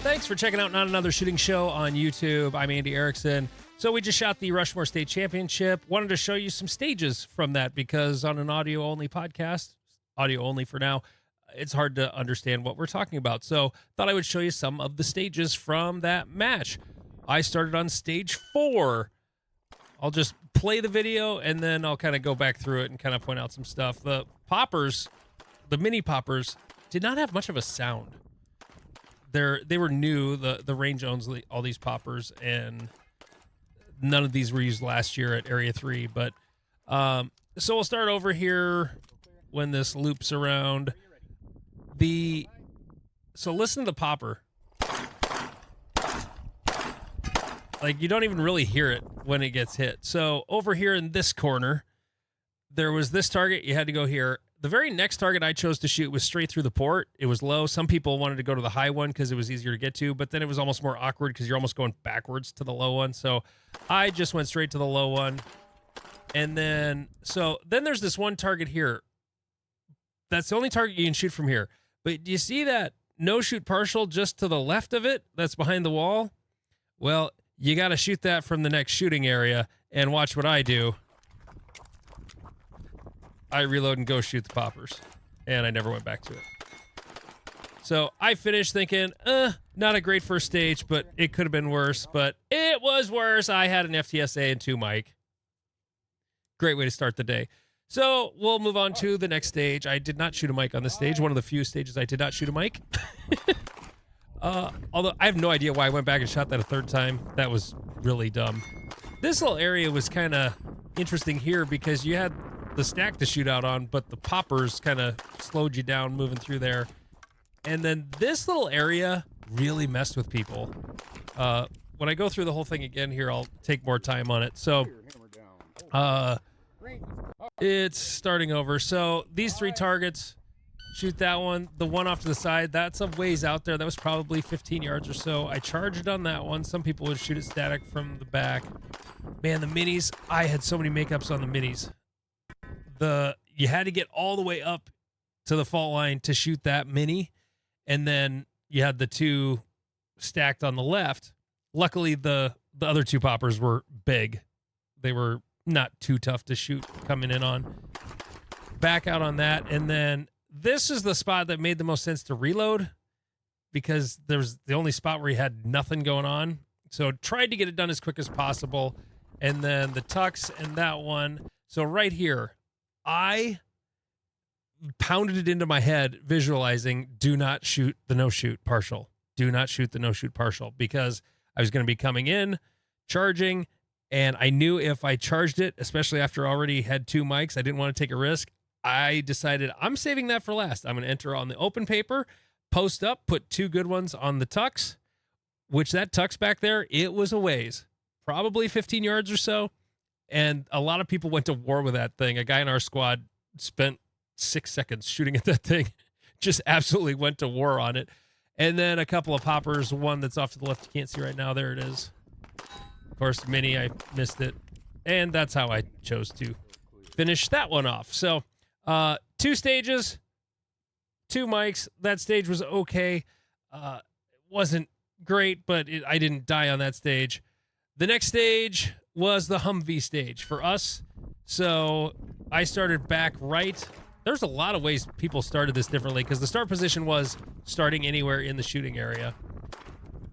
Thanks for checking out Not Another Shooting Show on YouTube. I'm Andy Erickson. So we just shot the Rushmore State Championship. Wanted to show you some stages from that because on an audio-only podcast, audio only for now, it's hard to understand what we're talking about. So thought I would show you some of the stages from that match. I started on stage 4. I'll just play the video and then I'll kind of go back through it and kind of point out some stuff. The poppers, the mini poppers, did not have much of a sound. They were new. The range owns all these poppers, and none of these were used last year at Area 3. But so we'll start over here when this loops around. So listen to the popper. Like, you don't even really hear it when it gets hit. So over here in this corner, there was this target. You had to go here. The very next target I chose to shoot was straight through the port. It was low. Some people wanted to go to the high one because it was easier to get to, but then it was almost more awkward because you're almost going backwards to the low one. So I just went straight to the low one. And then there's this one target here. That's the only target you can shoot from here. But do you see that no-shoot partial just to the left of it that's behind the wall? Well, you got to shoot that from the next shooting area, and watch what I do. I reload and go shoot the poppers, and I never went back to it. So I finished thinking, not a great first stage, but it could have been worse, but it was worse. I had an FTSA and 2 mic. Great way to start the day. So we'll move on to the next stage. I did not shoot a mic on this stage. One of the few stages I did not shoot a mic. Although I have no idea why I went back and shot that a third time. That was really dumb. This little area was kind of interesting here because you had the stack to shoot out on, but the poppers kind of slowed you down moving through there. And then this little area really messed with people. When I go through the whole thing again here, I'll take more time on it. So it's starting over. So these 3 targets, shoot that one. The one off to the side, that's a ways out there. That was probably 15 yards or so. I charged on that one. Some people would shoot it static from the back. Man, the minis, I had so many makeups on the minis. You had to get all the way up to the fault line to shoot that mini, and then you had the 2 stacked on the left. Luckily, the other 2 poppers were big. They were not too tough to shoot coming in on. Back out on that, and then this is the spot that made the most sense to reload because there's the only spot where you had nothing going on. So tried to get it done as quick as possible, and then the tucks and that one. So right here, I pounded it into my head, visualizing, do not shoot the no-shoot partial. Do not shoot the no-shoot partial, because I was going to be coming in, charging, and I knew if I charged it, especially after I already had 2 mics, I didn't want to take a risk. I decided I'm saving that for last. I'm going to enter on the open paper, post up, put 2 good ones on the tucks, which that tucks back there, it was a ways, probably 15 yards or so. And a lot of people went to war with that thing. A guy in our squad spent 6 seconds shooting at that thing. Just absolutely went to war on it. And then a couple of poppers. One that's off to the left you can't see right now. There it is. Of course, mini, I missed it. And that's how I chose to finish that one off. So 2 stages, 2 mics. That stage was okay. Wasn't great, but I didn't die on that stage. The next stage was the Humvee stage for us. So I started back right. There's a lot of ways people started this differently because the start position was starting anywhere in the shooting area.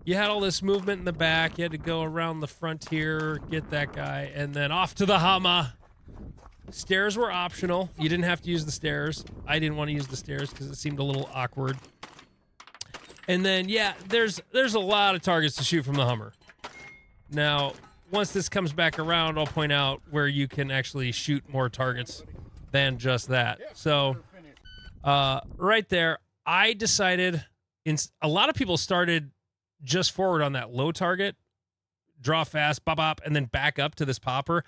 You had all this movement in the back. You had to go around the front here, get that guy, and then off to the Hummer. Stairs were optional. You didn't have to use the stairs. I didn't want to use the stairs because it seemed a little awkward. And then, yeah, there's a lot of targets to shoot from the Hummer. Now, once this comes back around, I'll point out where you can actually shoot more targets than just that. So, right there, I decided, a lot of people started just forward on that low target, draw fast, bop, bop, and then back up to this popper.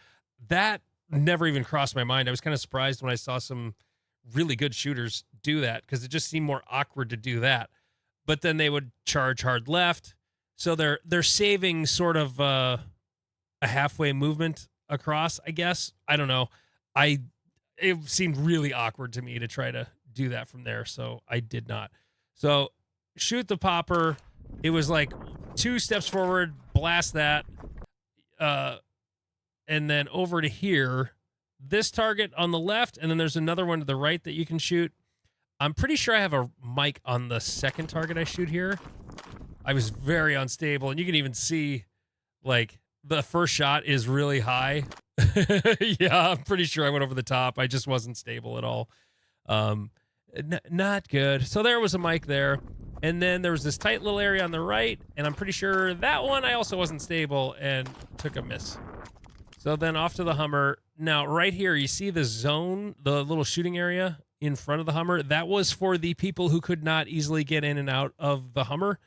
That never even crossed my mind. I was kind of surprised when I saw some really good shooters do that because it just seemed more awkward to do that. But then they would charge hard left. So they're saving sort of a halfway movement across, I guess. I don't know. It seemed really awkward to me to try to do that from there, so I did not. So shoot the popper. It was like 2 steps forward, blast that, and then over to here, this target on the left, and then there's another one to the right that you can shoot. I'm pretty sure I have a mic on the second target I shoot here. I was very unstable, and you can even see, like, the first shot is really high. Yeah, I'm pretty sure I went over the top. I just wasn't stable at all. Not good. So there was a mic there. And then there was this tight little area on the right, and I'm pretty sure that one I also wasn't stable and took a miss. So then off to the Hummer. Now, right here, you see the zone, the little shooting area in front of the Hummer. That was for the people who could not easily get in and out of the Hummer.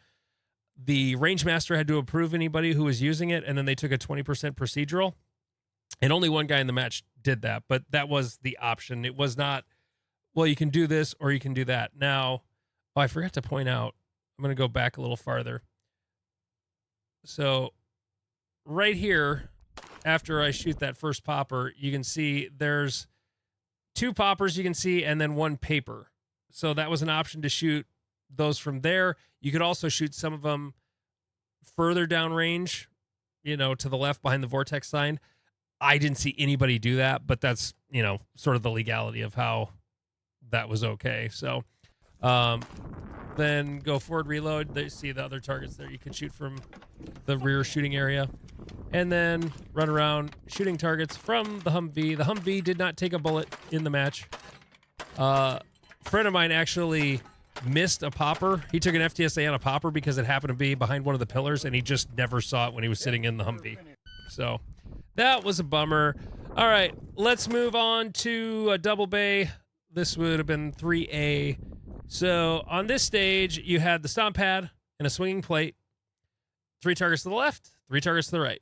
The range master had to approve anybody who was using it, and then they took a 20% procedural. And only one guy in the match did that, but that was the option. It was not, well, you can do this or you can do that. Now, I forgot to point out, I'm going to go back a little farther. So right here, after I shoot that first popper, you can see there's 2 poppers you can see and then 1 paper. So that was an option to shoot those from there. You could also shoot some of them further down range, you know, to the left behind the vortex sign. I didn't see anybody do that, but that's, you know, sort of the legality of how that was okay. So then go forward, reload. They see the other targets there you could shoot from the rear shooting area. And then run around shooting targets from the Humvee. The Humvee did not take a bullet in the match. A friend of mine actually missed a popper. He took an FTSA on a popper because it happened to be behind one of the pillars, and he just never saw it when he was sitting in the Humvee. So that was a bummer. All right, let's move on to a double bay. This would have been 3A. So on this stage, you had the stomp pad and a swinging plate. 3 targets to the left, 3 targets to the right.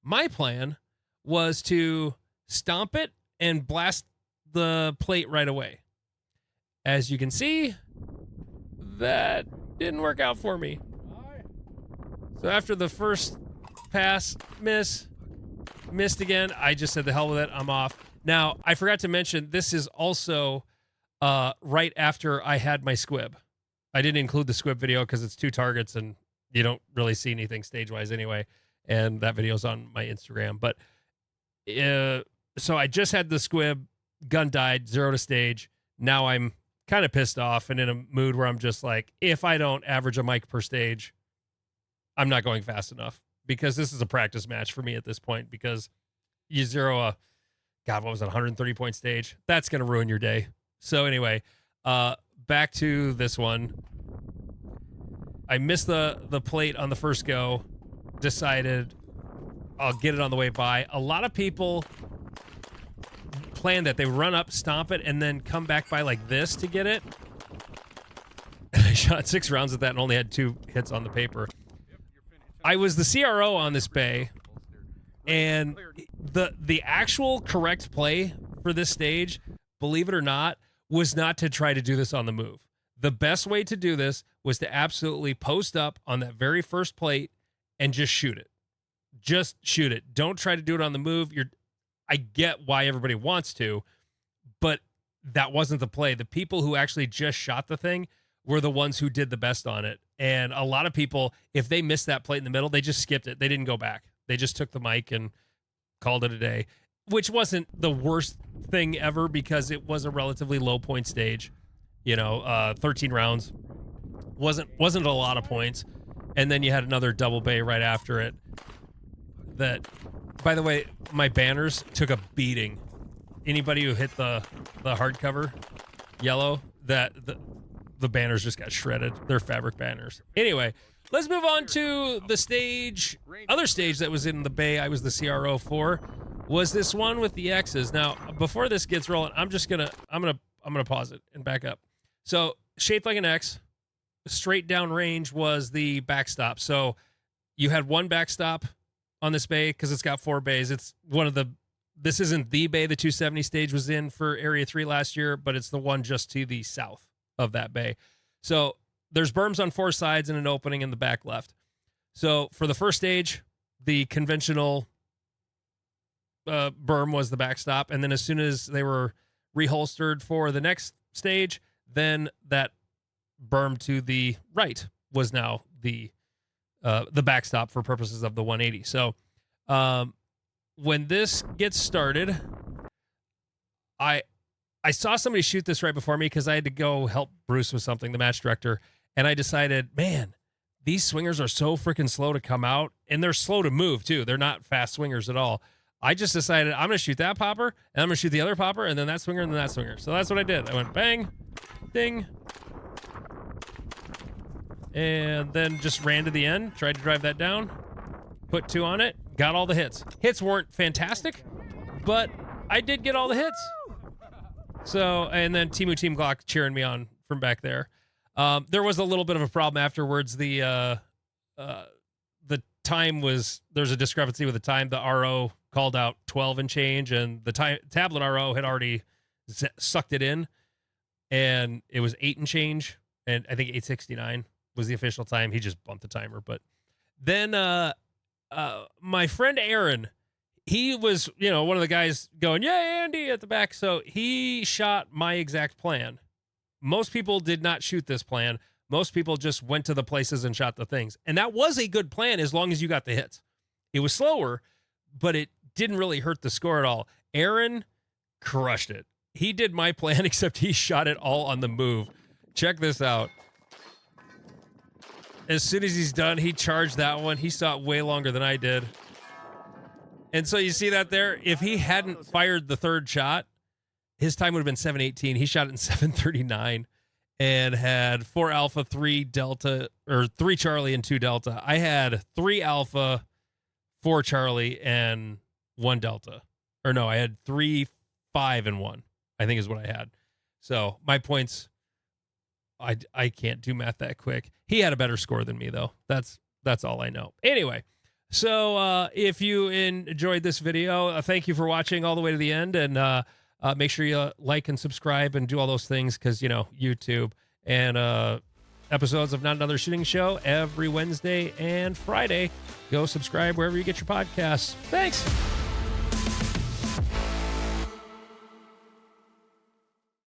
My plan was to stomp it and blast the plate right away. As you can see, that didn't work out for me. So after the first pass, missed again, I just said the hell with it, I'm off. Now, I forgot to mention, this is also right after I had my squib. I didn't include the squib video because it's 2 targets and you don't really see anything stage-wise anyway. And that video's on my Instagram. But so I just had the squib, gun died, 0 to stage. Now I'm kind of pissed off and in a mood where I'm just like, if I don't average a mic per stage, I'm not going fast enough, because this is a practice match for me at this point, because you zero a, God, what was it, 130-point stage? That's going to ruin your day. So anyway, back to this one. I missed the plate on the first go. Decided I'll get it on the way by. A lot of people plan that they run up, stomp it, and then come back by like this to get it. I shot 6 rounds at that and only had 2 hits on the paper. I was the CRO on this bay, and the actual correct play for this stage, believe it or not, was not to try to do this on the move. The best way to do this was to absolutely post up on that very first plate and just shoot it. Just shoot it. Don't try to do it on the move. I get why everybody wants to, but that wasn't the play. The people who actually just shot the thing were the ones who did the best on it. And a lot of people, if they missed that plate in the middle, they just skipped it. They didn't go back. They just took the mic and called it a day, which wasn't the worst thing ever because it was a relatively low point stage. You know, 13 rounds wasn't a lot of points. And then you had another double bay right after it. That, by the way, my banners took a beating. Anybody who hit the hardcover yellow, that the banners just got shredded. They're fabric banners. Anyway, let's move on to the stage. Other stage that was in the bay I was the CRO for was this one with the X's. Now, before this gets rolling, I'm gonna pause it and back up. So, shaped like an X, straight down range was the backstop. So, you had one backstop on this bay because it's got 4 bays. It's one of the, this isn't the bay the 270 stage was in for Area 3 last year, but it's the one just to the south of that bay. So there's berms on 4 sides and an opening in the back left. So for the first stage, the conventional berm was the backstop. And then as soon as they were reholstered for the next stage, then that berm to the right was now the the backstop for purposes of the 180. So when this gets started, I saw somebody shoot this right before me because I had to go help Bruce with something, the match director, and I decided, man, these swingers are so freaking slow to come out, and they're slow to move too. They're not fast swingers at all. I just decided I'm going to shoot that popper, and I'm going to shoot the other popper, and then that swinger, and then that swinger. So that's what I did. I went bang, ding, and then just ran to the end, tried to drive that down, put 2 on it, got all the hits. Hits weren't fantastic, but I did get all the hits. So, and then Team Glock cheering me on from back there. There was a little bit of a problem afterwards. The time was, there's a discrepancy with the time. The RO called out 12 and change, and the tablet RO had already sucked it in, and it was 8 and change, and I think 8:69 was the official time. He just bumped the timer. But then my friend Aaron, he was, one of the guys going, "Yeah, Andy," at the back. So he shot my exact plan. Most people did not shoot this plan. Most people just went to the places and shot the things. And that was a good plan as long as you got the hits. It was slower, but it didn't really hurt the score at all. Aaron crushed it. He did my plan, except he shot it all on the move. Check this out. As soon as he's done, he charged that one. He saw it way longer than I did. And so you see that there? If he hadn't fired the third shot, his time would have been 7:18. He shot it in 7:39 and had 4 alpha, 3 delta, or 3 Charlie and 2 delta. I had 3 alpha, 4 Charlie, and 1 delta. Or no, I had 3, 5, and 1, I think is what I had. So my points, I can't do math that quick. He had a better score than me, though. That's all I know. Anyway, so if you enjoyed this video, thank you for watching all the way to the end, and make sure you like and subscribe and do all those things, because, YouTube, and episodes of Not Another Shooting Show every Wednesday and Friday. Go subscribe wherever you get your podcasts. Thanks.